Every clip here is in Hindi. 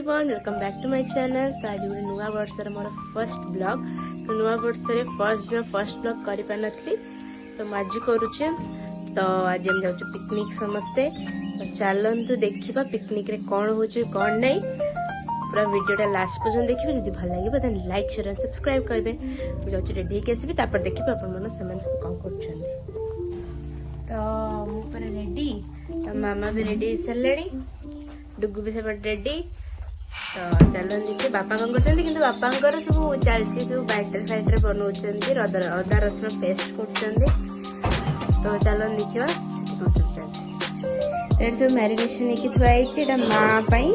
Everyone welcome back to my channel. तो आज गोटे नुआ वर्षर मोर फर्स्ट ब्लॉग। तो नुआ वर्षर फर्स्ट दिन फर्स्ट ब्लॉग कर पारि तो आज करुचे। तो आज हम जाऊँ पिकनिक समस्ते। तो चलतु देखा पिकनिक रे कौन हो कौन नहीं पूरा वीडियोटा लास्ट पर्यंत देखिए। जब भल लगे then like share and subscribe करेंगे। मुझे रेडी होकर आसबि तापर देखिए अपन मन से कौन कर। तो मुझे रेडी तो मामा भी रेडी हो सारे डुगु भी सब रेडी। तो चलो देखिए बापा कौन कर बापा सब चलती सब बैटर फैटर बनाऊँ अदा रसुण पेस्ट कर। तो चलो देखा सब मैरिनेशन होगी थुआई माँ पाई।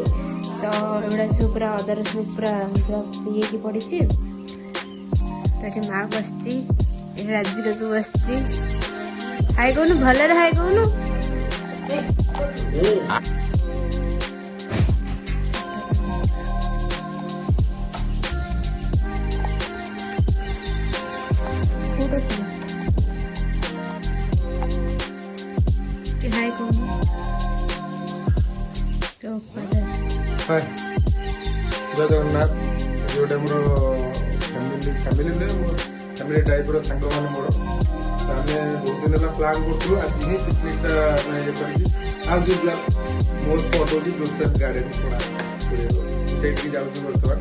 तो एगुड़ा सब पूरा अदा रसुण पूरा ये पड़ी। तो माँ बस राजिका को बस हाय कहून भलर हाय कहून। हाय कहून हाय जय जगन्नाथ। जोटे मोर फैमिली टाइप सांग मैंने मोर आम बहुत दिन है प्लां करूँ आज ही पिकनिकटा आज मोर स्पट हूँ जोसेफ गार्डन पड़ा से जाऊँ बर्तमान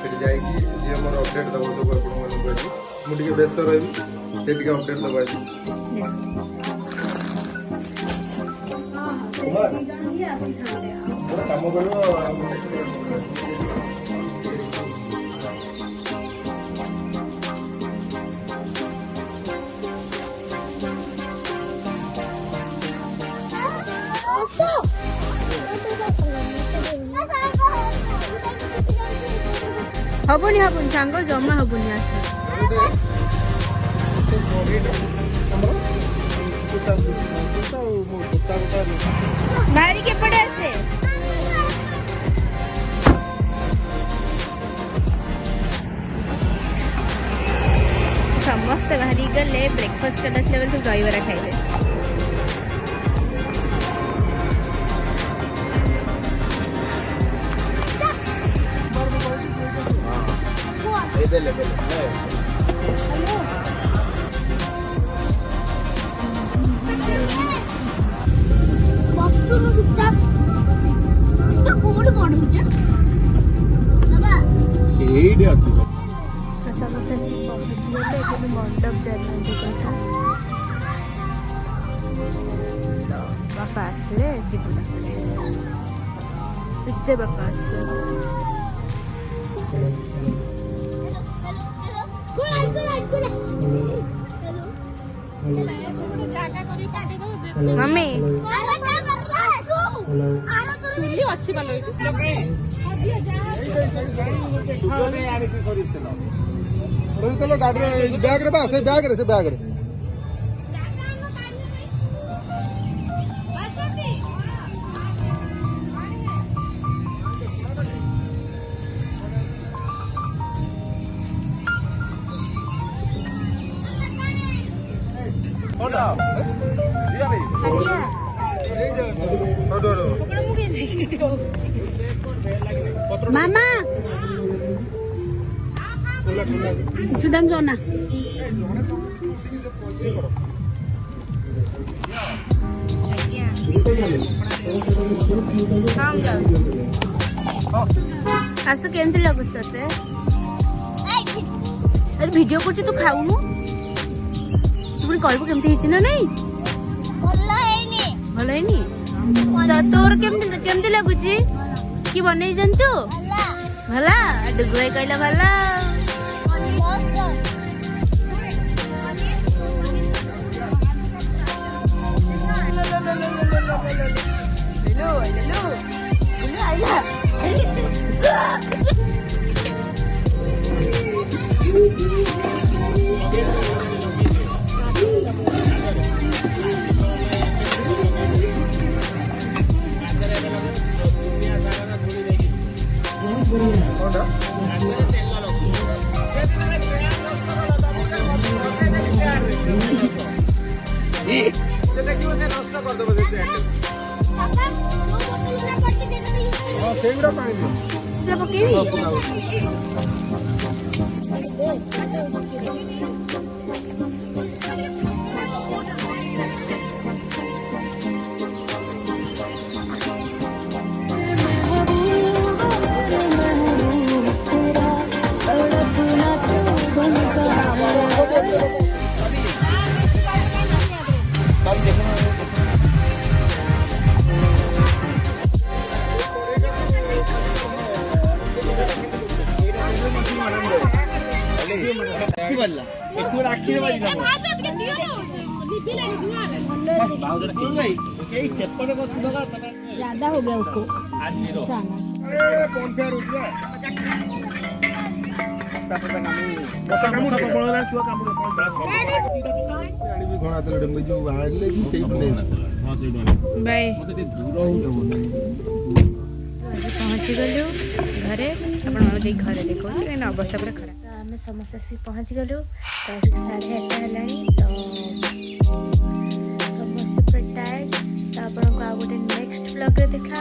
से जी मोर अपडेट दब सब मुझे व्यस्त रही से अपडेट दबा कम कर हबनी हबनी सांग जमा हबनी बाहरी के पड़े आसे समस्त बाहरी गले ब्रेकफास्ट करना सब दहीबरा खाइबे। मंडप बापा आसले जीवन बापा आसले मम्मी चुली अच्छी गाड़ी बैग रे से बैग रे मामा सुदाम जोना आस केमती लगुच ते वीडियो कर तू खाऊनु पुणी कहबू केमती हिची ना नहीं भल है तोर केमती लगुची कि बनै जानचु भला डुगुई कहला भला नष्ट कर देव ହଁ ସେଇଗୁଡ଼ା ପାଣି ଦିଅ। ସେଟା ପକେଇବି? ହଁ, ପକାଅ। ज्यादा हो गया उसको बाय पहुँची गलु घरे आपण घरे देखो अवस्था पूरा खराब तो आम समस्त आसिक पहुँची गलु तो 8:30 है तो समस्त पूरा टायर्ड तो आपको आ गोटे नेक्स्ट ब्लॉग रे देखा